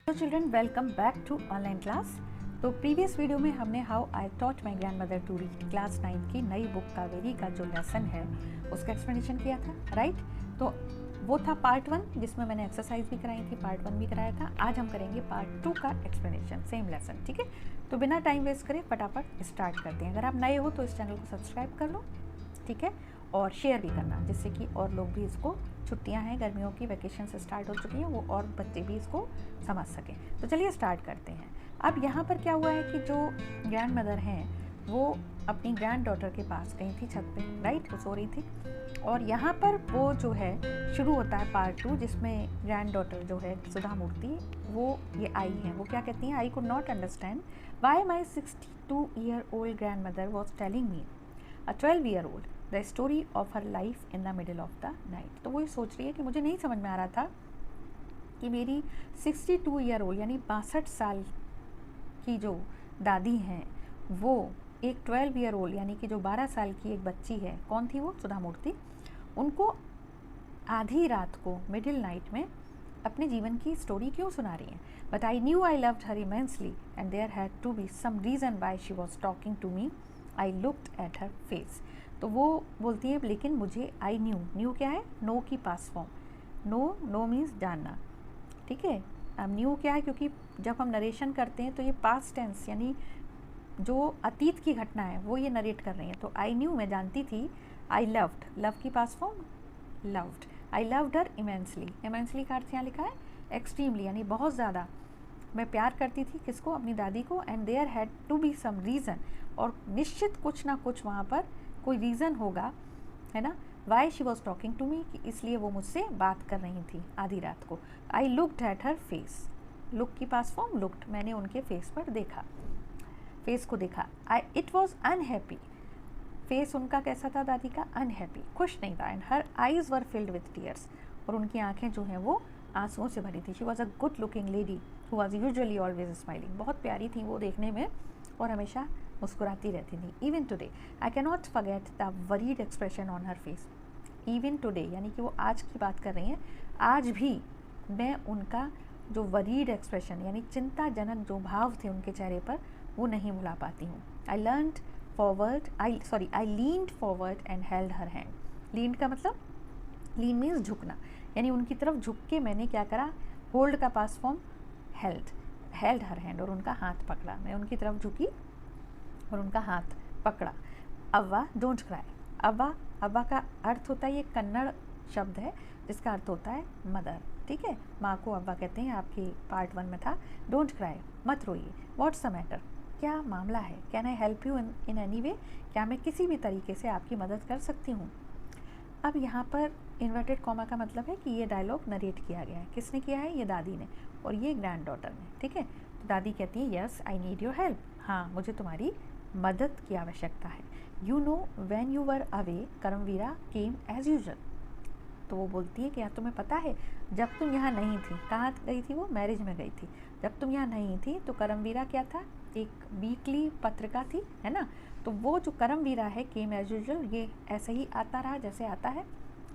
Hello children, welcome back to online class. तो previous video में हमने how I taught my grandmother to read class 9 की नई book Kaveri का जो लेसन है उसका एक्सप्लेनेशन किया था, राइट। तो वो था पार्ट 1 जिसमें मैंने एक्सरसाइज भी कराई थी, पार्ट 1 भी कराया था। आज हम करेंगे पार्ट 2 का एक्सप्लेनेशन, सेम लेसन, ठीक है। तो बिना टाइम वेस्ट करें फटाफट स्टार्ट करते हैं। अगर आप नए हो तो इस चैनल को सब्सक्राइब कर लो, ठीक है, और शेयर भी करना जिससे कि और लोग भी इसको, छुट्टियां हैं, गर्मियों की वैकेशन से स्टार्ट हो चुकी हैं, वो और बच्चे भी इसको समझ सकें। तो चलिए स्टार्ट करते हैं। अब यहाँ पर क्या हुआ है कि जो ग्रैंड मदर हैं वो अपनी ग्रैंड डॉटर के पास गई थी छत पे, राइट, वो सो रही थी। और यहाँ पर वो जो है शुरू होता है पार्ट 2 जिसमें ग्रैंड डॉटर जो है सुधा मूर्ति वो ये आई है। वो क्या कहती हैं, आई could not understand why my 62-year-old grand mother was telling me a 12-year-old the story of her life in the middle of the night. तो वो ये सोच रही है कि मुझे नहीं समझ में आ रहा था कि मेरी 62-year-old यानी 62 साल की जो दादी हैं वो एक 12-year-old यानी कि जो 12 साल की एक बच्ची है, कौन थी वो, सुधा मूर्ति, उनको आधी रात को मिडिल नाइट में अपने जीवन की स्टोरी क्यों सुना रही हैं। But I knew I loved her immensely and there had to be some reason why she was talking to me, I looked at her face. तो वो बोलती है लेकिन मुझे, आई न्यू क्या है, नो की पास फॉर्म, नो मीन्स जानना, ठीक है। अब न्यू क्या है, क्योंकि जब हम नरेशन करते हैं तो ये पास्ट टेंस यानी जो अतीत की घटना है वो ये नरेट कर रही हैं। तो आई न्यू, मैं जानती थी, आई लव्ड, लव की past form loved, I loved her immensely, immensely का अर्थ यहाँ लिखा है एक्सट्रीमली यानी बहुत ज़्यादा। मैं प्यार करती थी किसको, अपनी दादी को। And there had to be some reason, और निश्चित कुछ ना कुछ वहाँ पर कोई रीज़न होगा, है ना। Why she was talking to me, कि इसलिए वो मुझसे बात कर रही थी आधी रात को। आई looked at her face, look की पास फॉर्म लुक्ड, मैंने उनके फेस पर देखा, फेस को देखा। आई इट वॉज अनहैप्पी, फेस उनका कैसा था दादी का, अनहैप्पी, खुश नहीं था। And her eyes were filled with tears, और उनकी आंखें जो हैं वो आंसुओं से भरी थी। She was a good looking lady who was usually always smiling, बहुत प्यारी थी वो देखने में और हमेशा मुस्कुराती रहती थी। Even today I can not forget the worried expression on her face, even today यानी कि वो आज की बात कर रही हैं, आज भी मैं उनका जो वरीड एक्सप्रेशन यानी चिंताजनक जो भाव थे उनके चेहरे पर वो नहीं भुला पाती हूँ। I leaned forward and held her hand. Leaned का मतलब, लीन मीन्स झुकना, यानी उनकी तरफ झुक के मैंने क्या करा, होल्ड का पास फॉर्म हेल्ड हर हैंड, और उनका हाथ पकड़ा। मैं उनकी तरफ झुकी और उनका हाथ पकड़ा। अव्वा डोंट क्राई, अव्वा का अर्थ होता है, ये कन्नड़ शब्द है जिसका अर्थ होता है मदर, ठीक है। माँ को अव्वा कहते हैं, आपकी पार्ट 1 में था। डोंट क्राई, मत रोइए। व्हाट्स द मैटर, क्या मामला है। Can I help you in any way, क्या मैं किसी भी तरीके से आपकी मदद कर सकती हूँ। अब यहाँ पर इन्वर्टेड कॉमा का मतलब है कि ये डायलॉग नरेट किया गया है, किसने किया है, ये दादी ने और ये ग्रैंड डॉटर ने, ठीक है। तो दादी कहती है yes I need your help, हाँ मुझे तुम्हारी मदद की आवश्यकता है। You know when you were away करमवीरा केम एज यूजुअल। तो वो बोलती है कि यार तुम्हें पता है जब तुम यहाँ नहीं थी, कहाँ गई थी वो, मैरिज में गई थी, जब तुम यहाँ नहीं थी तो करमवीरा क्या था, एक वीकली पत्रिका थी, है ना। तो वो जो करमवीरा है, केम एज यूजुअल, ये ऐसे ही आता रहा जैसे आता है।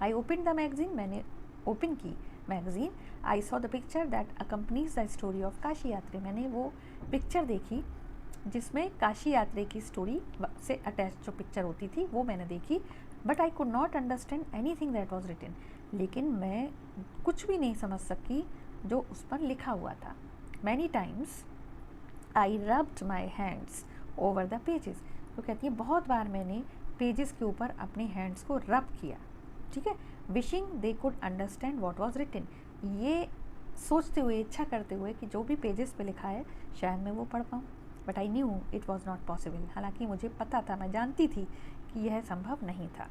आई ओपन द मैगजीन, मैंने ओपन की magazine. I saw the picture that accompanies the story of Kashi यात्री, मैंने वो पिक्चर देखी जिसमें काशी यात्रा की स्टोरी से अटैच जो पिक्चर होती थी वो मैंने देखी। But I could not understand anything that was written, लेकिन मैं कुछ भी नहीं समझ सकी जो उस पर लिखा हुआ था। Many times I rubbed my hands over the pages, तो कहती है बहुत बार मैंने पेजेस के ऊपर अपने हैंड्स को रब किया, ठीक है। Wishing they could understand what was written, ये सोचते हुए, इच्छा करते हुए कि जो भी पेजेस पे लिखा है शायद मैं वो पढ़ पाऊँ। But I knew it was not possible, हालांकि मुझे पता था, मैं जानती थी कि यह संभव नहीं था।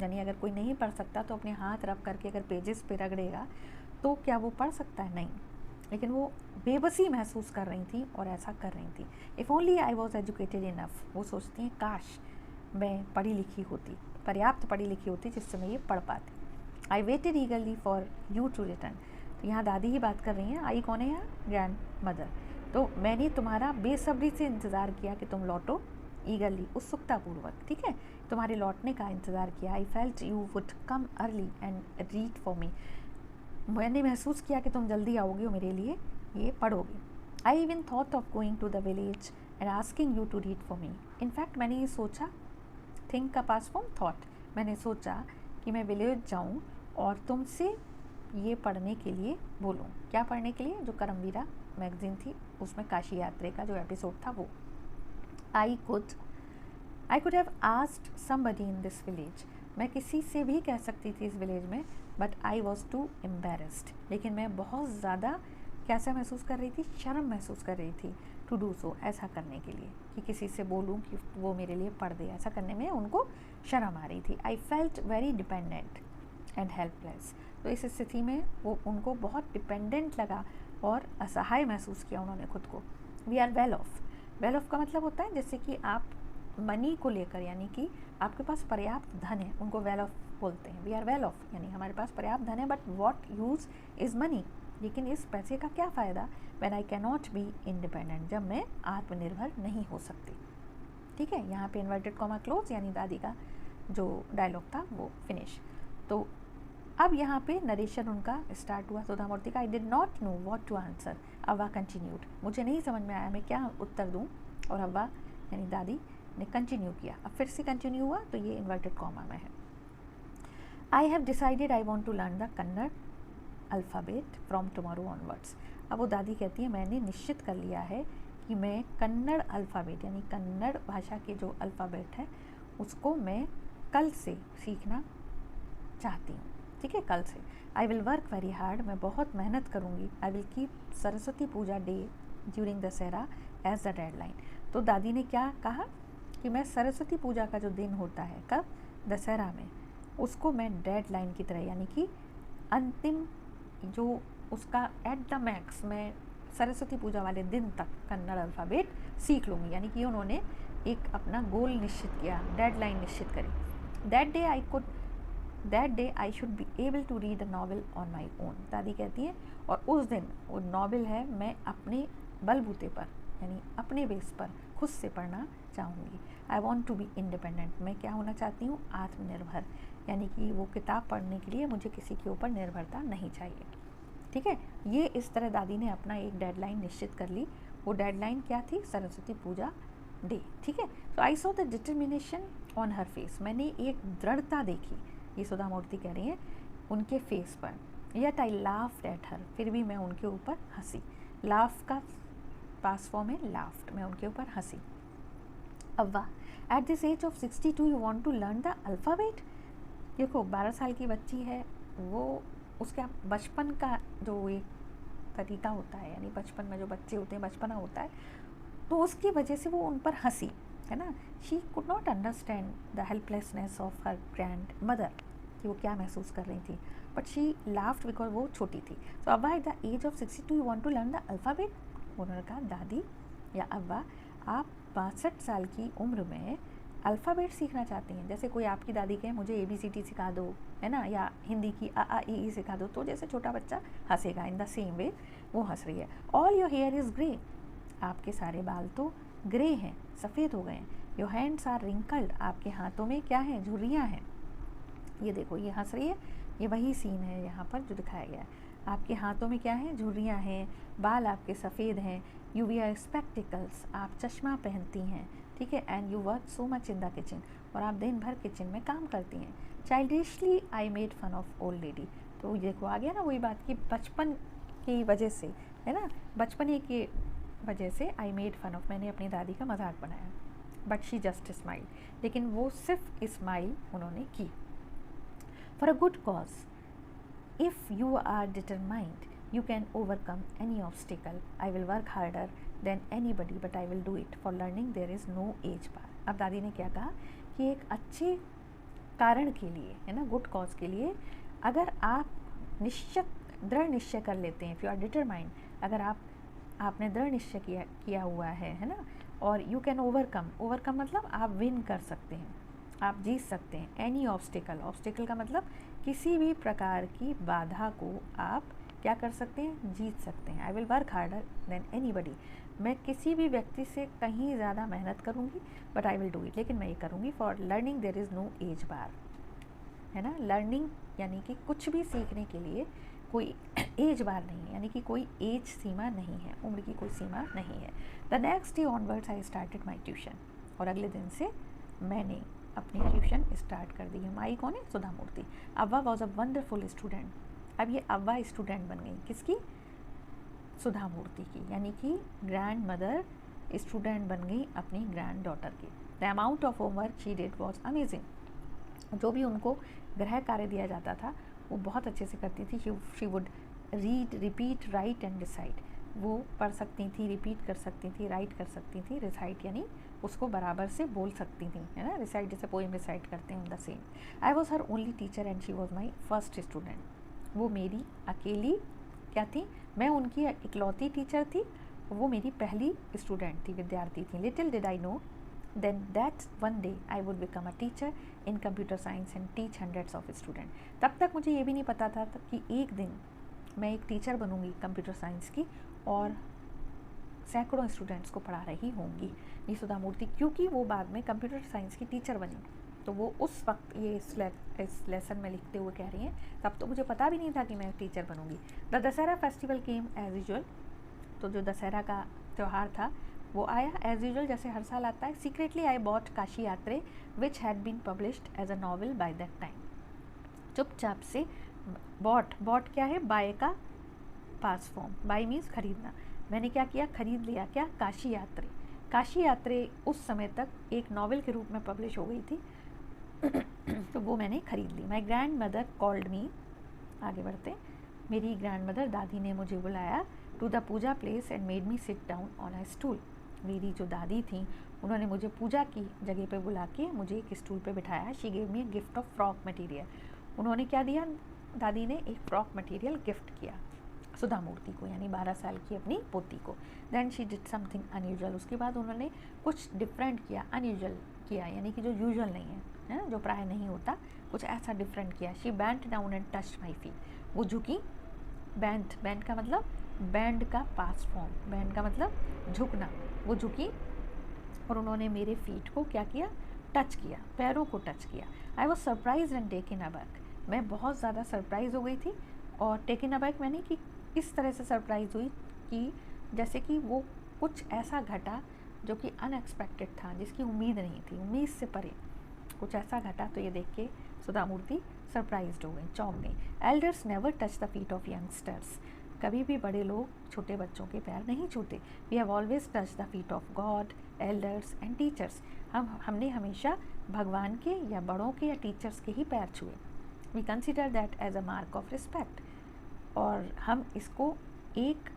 यानी अगर कोई नहीं पढ़ सकता तो अपने हाथ रब करके अगर पेजेस पे रगड़ेगा तो क्या वो पढ़ सकता है, नहीं। लेकिन वो बेबसी महसूस कर रही थी और ऐसा कर रही थी। If only I was educated enough, वो सोचती हैं काश मैं पढ़ी लिखी होती, पर्याप्त पढ़ी लिखी होती जिससे मैं ये पढ़ पाती। I waited eagerly for you to return, तो यहाँ दादी ही बात कर रही हैं, आई कौन है यहाँ, ग्रैंड मदर। तो मैंने तुम्हारा बेसब्री से इंतज़ार किया कि तुम लौटो, ईगरली उत्सुकतापूर्वक, ठीक है, तुम्हारे लौटने का इंतज़ार किया। I felt you would come early and read for मी, मैंने महसूस किया कि तुम जल्दी आओगे मेरे लिए ये पढ़ोगे। I even thought of going to the village and asking you to read for me. In fact मैंने ये सोचा, थिंक का पास फॉर्म थॉट, मैंने सोचा कि मैं विलेज जाऊँ और तुमसे ये पढ़ने के लिए बोलूँ। क्या पढ़ने के लिए? जो करमवीरा मैगजीन थी उसमें काशी यात्रा का जो एपिसोड था वो। I could have asked somebody in this village. मैं किसी से भी कह सकती थी इस विलेज में, but I was too embarrassed. लेकिन मैं बहुत ज़्यादा कैसा महसूस कर रही थी? शर्म महसूस कर रही थी टू डू सो, ऐसा करने के लिए, कि किसी से बोलूँ कि वो मेरे लिए पढ़ दे। ऐसा करने में उनको शर्म आ रही थी। I felt very dependent and helpless. तो इस स्थिति में वो उनको बहुत डिपेंडेंट लगा और असहाय महसूस किया उन्होंने खुद को। We are well off. Well off का मतलब होता है जैसे कि आप मनी को लेकर, यानी कि आपके पास पर्याप्त धन है, उनको वेल ऑफ बोलते हैं। वी आर वेल ऑफ यानी हमारे पास पर्याप्त धन है, but what use is money. लेकिन इस पैसे का क्या फ़ायदा when I can not be independent, जब मैं आत्मनिर्भर नहीं हो सकती। ठीक है, यहाँ पे इन्वर्टेड कॉमा क्लोज, यानी दादी का जो डायलॉग था वो फिनिश। तो अब यहाँ पे नरेशन उनका स्टार्ट हुआ सुधा मूर्ति का। I did not know what to answer, अव्वा कंटिन्यूड। मुझे नहीं समझ में आया मैं क्या उत्तर दूँ, और अव्वा यानी दादी ने कंटिन्यू किया। अब फिर से कंटिन्यू हुआ तो ये इन्वर्टेड कॉमा में है। I have decided I want to learn the Kannada alphabet from tomorrow onwards. अब वो दादी कहती है मैंने निश्चित कर लिया है कि मैं कन्नड़ अल्फ़ाबेट यानी कन्नड़ भाषा के जो अल्फ़ाबेट है उसको मैं कल से सीखना चाहती हूँ। ठीक है, कल से। I will work very hard, मैं बहुत मेहनत करूँगी। I will keep Saraswati Puja day during Dussehra as the deadline. तो दादी ने क्या कहा कि मैं सरस्वती पूजा का जो दिन होता है, कब? दशहरा में, उसको मैं डेडलाइन की तरह यानी कि अंतिम जो उसका एट द मैक्स मैं सरस्वती पूजा वाले दिन तक कन्नड़ अल्फ़ाबेट सीख लूँगी। यानी कि उन्होंने एक अपना गोल निश्चित किया, डेडलाइन निश्चित करी। That day I should be able to read a novel on my own. दादी कहती हैं और उस दिन वो नॉवल है मैं अपने बलबूते पर यानी अपने बेस पर खुद से पढ़ना चाहूँगी। I want to be independent, मैं क्या होना चाहती हूँ? आत्मनिर्भर। यानी कि वो किताब पढ़ने के लिए मुझे किसी के ऊपर निर्भरता नहीं चाहिए। ठीक है, ये इस तरह दादी ने अपना एक डेडलाइन निश्चित कर ली। वो डेडलाइन क्या थी? सरस्वती पूजा डे। ठीक है, तो I saw the determination on her face. मैंने एक दृढ़ता देखी, ये सुधा मूर्ति कह रही हैं, उनके फेस पर। Yet I laughed at her, फिर भी मैं उनके ऊपर हंसी। लाफ का पास फॉर्म है लाफ्ड, मैं उनके ऊपर हंसी। अव्वा, at this age of 62 you want to learn the alphabet. देखो 12 साल की बच्ची है, वो उसका बचपन का जो एक तरीका होता है, यानी बचपन में जो बच्चे होते हैं बचपना होता है, तो उसकी वजह से वो उन पर हंसी, है ना। She could not understand the helplessness of her grand mother, कि वो क्या महसूस कर रही थी, बट शी लाफ्ड बिकॉज वो छोटी थी। सो अव्वा, at the age of 62 you want to learn the alphabet. उन्होंने कहा दादी या अव्वा, आप 62 साल की उम्र में अल्फ़ाबेट सीखना चाहती हैं। जैसे कोई आपकी दादी कहे मुझे ABCD सिखा दो, है ना, या हिंदी की A सिखा दो, तो जैसे छोटा बच्चा हंसेगा, इन द सेम वे वो हंस रही है। All your here is grey, आपके सारे बाल तो ग्रे हैं, सफ़ेद हो गए हैं। योर हैंड्स आर रिंकल्ड, आपके हाथों में क्या है? झुर्रियाँ हैं। ये देखो ये हंस रही है, ये वही सीन है यहाँ पर जो दिखाया गया है। आपके हाथों में क्या है? झुर्रियाँ हैं, बाल आपके सफ़ेद हैं। यू वियर स्पेक्टिकल्स, आप चश्मा पहनती हैं। ठीक है, and you work so much in the kitchen, और आप दिन भर किचन में काम करती हैं। Childishly I made fun of old lady, तो देखो आ गया ना वही बात कि बचपन की वजह से, है ना, बचपने की वजह से आई मेड फन ऑफ, मैंने अपनी दादी का मजाक बनाया। बट शी जस्ट स्माइल, लेकिन वो सिर्फ स्माइल उन्होंने की। For a good cause, if you are determined you can overcome any obstacle. I will work harder than anybody, but I will do it. For learning there is no age bar. अब दादी ने क्या कहा कि एक अच्छे कारण के लिए, है ना, गुड कॉज के लिए, अगर आप दृढ़ निश्चय कर लेते हैं, इफ़ यू आर डिटरमाइंड, अगर आपने दृढ़ निश्चय किया हुआ है ना, और यू कैन ओवरकम मतलब आप विन कर सकते हैं, आप जीत सकते हैं। एनी ऑब्स्टिकल का मतलब किसी भी प्रकार की बाधा को आप क्या कर सकते हैं? जीत सकते हैं। I will work harder than anybody, मैं किसी भी व्यक्ति से कहीं ज़्यादा मेहनत करूँगी, but I will do it, लेकिन मैं ये करूँगी। For learning there is no age bar, है ना। लर्निंग यानी कि कुछ भी सीखने के लिए कोई एज बार नहीं है, यानी कि कोई एज सीमा नहीं है, उम्र की कोई सीमा नहीं है। The next day onwards I started my tuition, और अगले दिन से मैंने अपनी ट्यूशन स्टार्ट कर दी है। माई कौन है? सुधा मूर्ति। अव्वा वॉज अ वंडरफुल स्टूडेंट। अब ये अव्वा स्टूडेंट बन गई, किसकी? सुधा मूर्ति की, यानी कि ग्रैंड मदर स्टूडेंट बन गई अपनी ग्रैंड डॉटर की। The amount of homework she did was amazing. जो भी उनको गृह कार्य दिया जाता था वो बहुत अच्छे से करती थी। She would read, repeat, right and recite. वो पढ़ सकती थी, रिपीट कर सकती थी, राइट कर सकती थी, रिसाइट यानी उसको बराबर से बोल सकती थी, है ना। रिसाइट जैसे पोएम रिसाइट करते हैं, the same. I was her only teacher and she was my first student. वो मेरी अकेली क्या थी? मैं उनकी इकलौती टीचर थी, वो मेरी पहली स्टूडेंट थी, विद्यार्थी थी। Little did I know then that one day I would become a teacher in computer science and teach hundreds of students। तब तक मुझे ये भी नहीं पता था कि एक दिन मैं एक टीचर बनूंगी कंप्यूटर साइंस की और सैकड़ों स्टूडेंट्स को पढ़ा रही होंगी। ये सुधा मूर्ति, क्योंकि वो बाद में कंप्यूटर साइंस की टीचर बनी, तो वो उस वक्त ये इस लेसन में लिखते हुए कह रही हैं, तब तो मुझे पता भी नहीं था कि मैं टीचर बनूंगी। The Dussehra festival came as usual. तो जो दशहरा का त्यौहार था वो आया एज यूजुअल, जैसे हर साल आता है। Secretly I bought Kashi Yatre which had been published as a novel by that time. चुपचाप से बॉट क्या है? बाय का पास फॉर्म, बाय मीन्स खरीदना। मैंने क्या किया? खरीद लिया। क्या? काशी यात्रे। काशी यात्रे उस समय तक एक नॉवल के रूप में पब्लिश हो गई थी तो वो मैंने खरीद ली। My grandmother called me, आगे बढ़ते। मेरी ग्रैंड मदर दादी ने मुझे बुलाया to the puja place and made me sit down on a stool. मेरी जो दादी थी उन्होंने मुझे पूजा की जगह पे बुला के मुझे एक स्टूल पे बिठाया। She gave me gift of frock material. उन्होंने क्या दिया? दादी ने एक फ्रॉक मटेरियल गिफ्ट किया सुधा मूर्ति को, यानी 12 साल की अपनी पोती को। Then she did something unusual. उसके बाद उन्होंने कुछ डिफरेंट किया, अनयूजुअल किया, यानी कि जो यूजुअल नहीं है ना, जो प्राय नहीं होता, कुछ ऐसा डिफरेंट किया। She bent down and touched my feet. वो झुकी। बेंट का मतलब बैंड का पास फॉर्म, बैंड का मतलब झुकना। वो झुकी और उन्होंने मेरे फीट को क्या किया? टच किया, पैरों को टच किया। I was surprise and taken aback. मैं बहुत ज़्यादा सरप्राइज हो गई थी, और टेकन अबैक मैंने कि इस तरह से सरप्राइज हुई कि जैसे कि वो कुछ ऐसा घटा जो कि अनएक्सपेक्टेड था, जिसकी उम्मीद नहीं थी, उम्मीद से परे कुछ ऐसा घटा। तो ये देख के सुधा मूर्ति सरप्राइज्ड हो गई, चौंक गई। Elders never touch the feet of youngsters. कभी भी बड़े लोग छोटे बच्चों के पैर नहीं छूते। We have always touch the feet of God, elders and teachers. हमने हमेशा भगवान के या बड़ों के या टीचर्स के ही पैर छुए। We consider that as a mark of respect. और हम इसको एक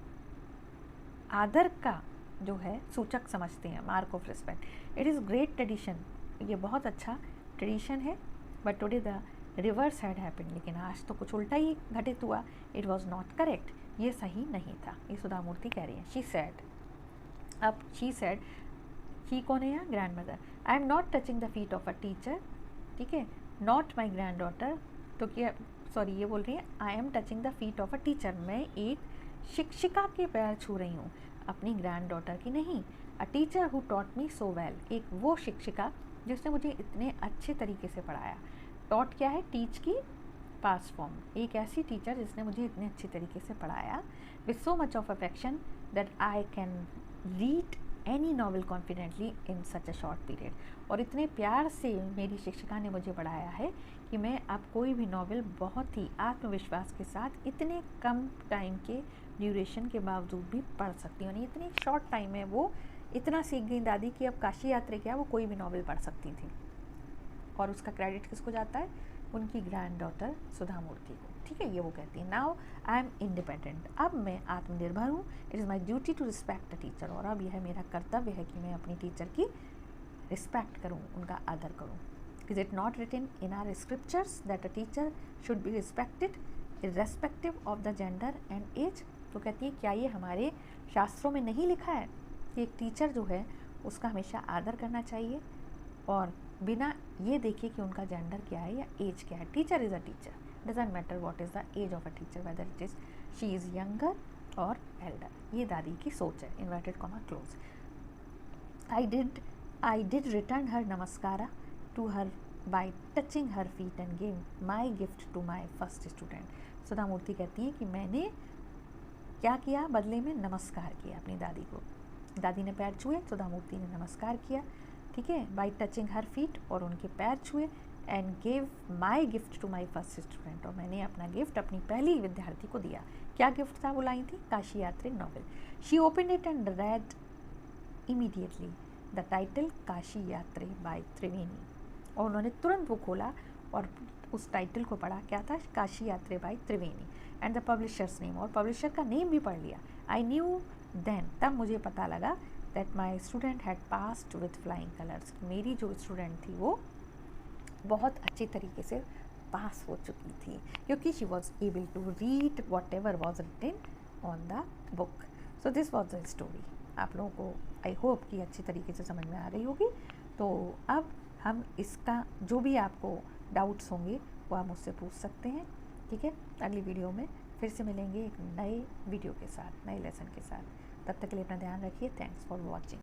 आदर का जो है सूचक समझते हैं, mark of respect. It is great tradition. ये बहुत अच्छा ट्रेडिशन है। But today the reverse had happened. लेकिन आज तो कुछ उल्टा ही घटित हुआ। It was not correct. ये सही नहीं था। ये सुधा मूर्ति कह रही है। She said. अब शी सैड, शी कौन है यहाँ? Grand mother. I am not touching the feet of a teacher, ठीक है, नॉट माई ग्रैंड डॉटर। तो क्या, सॉरी, ये बोल रही है I am touching the feet of a teacher. मैं एक शिक्षिका के पैर छू रही हूँ, अपनी ग्रैंड डॉटर की नहीं। A teacher who taught me so well. एक वो शिक्षिका जिसने मुझे इतने अच्छे तरीके से पढ़ाया। टॉट क्या है? टीच की पास फॉर्म। एक ऐसी टीचर जिसने मुझे इतने अच्छे तरीके से पढ़ाया। With so much of affection that I can read any novel confidently in such a short period. और इतने प्यार से मेरी शिक्षिका ने मुझे पढ़ाया है कि मैं अब कोई भी नॉवल बहुत ही आत्मविश्वास के साथ इतने कम टाइम के ड्यूरेशन के बावजूद भी पढ़ सकती हूँ। यानी इतनी शॉर्ट टाइम में वो इतना सीख गई दादी कि अब काशी यात्रा क्या, वो कोई भी नॉवल पढ़ सकती थी। और उसका क्रेडिट किसको जाता है? उनकी ग्रैंड डॉटर सुधा मूर्ति को, ठीक है। ये वो कहती है नाउ आई एम इंडिपेंडेंट। अब मैं आत्मनिर्भर हूँ। It is my duty to respect the teacher. और अब यह मेरा कर्तव्य है कि मैं अपनी टीचर की रिस्पेक्ट करूँ, उनका आदर करूँ। Is it not written in our scriptures that a teacher should be respected irrespective of the gender and age. तो कहती है क्या ये हमारे शास्त्रों में नहीं लिखा है कि एक टीचर जो है उसका हमेशा आदर करना चाहिए, और बिना ये देखे कि उनका जेंडर क्या है या एज क्या है। Teacher is a teacher, doesn't matter what is the age of a teacher, whether it is she is younger or elder. ये दादी की सोच है। Inverted comma close. I did return her namaskara to her by touching her feet and gave my gift to my first student। सुधा मूर्ति कहती हैं कि मैंने क्या किया, बदले में नमस्कार किया अपनी दादी को। दादी ने पैर छुए, सुधा मूर्ति ने नमस्कार किया, ठीक है, बाई टचिंग हर फीट, और उनके पैर छुए, and gave my gift to my first student, और मैंने अपना गिफ्ट अपनी पहली विद्यार्थी को दिया। क्या गिफ्ट था, वो लाई थी काशी यात्री novel. She open it and red immediately the title Kashi Yatri by त्रिवेणी, और उन्होंने तुरंत वो खोला और उस टाइटल को पढ़ा। क्या था, Kashi Yatri by Triveni, and the publisher's name, और पब्लिशर का नेम भी पढ़ लिया। आई न्यू देन, तब मुझे पता लगा that my student had passed with flying colours, मेरी जो स्टूडेंट थी वो बहुत अच्छी तरीके से पास हो चुकी थी, क्योंकि she was able to read whatever was written on the book. So this was the story. आप लोगों को आई होप कि अच्छी तरीके से समझ में आ गई होगी। तो अब हम इसका जो भी आपको डाउट्स होंगे वो आप मुझसे पूछ सकते हैं, ठीक है। अगली वीडियो में फिर से मिलेंगे एक नए वीडियो के साथ, नए लेसन के साथ। तब तक के लिए अपना ध्यान रखिए। Thanks for watching.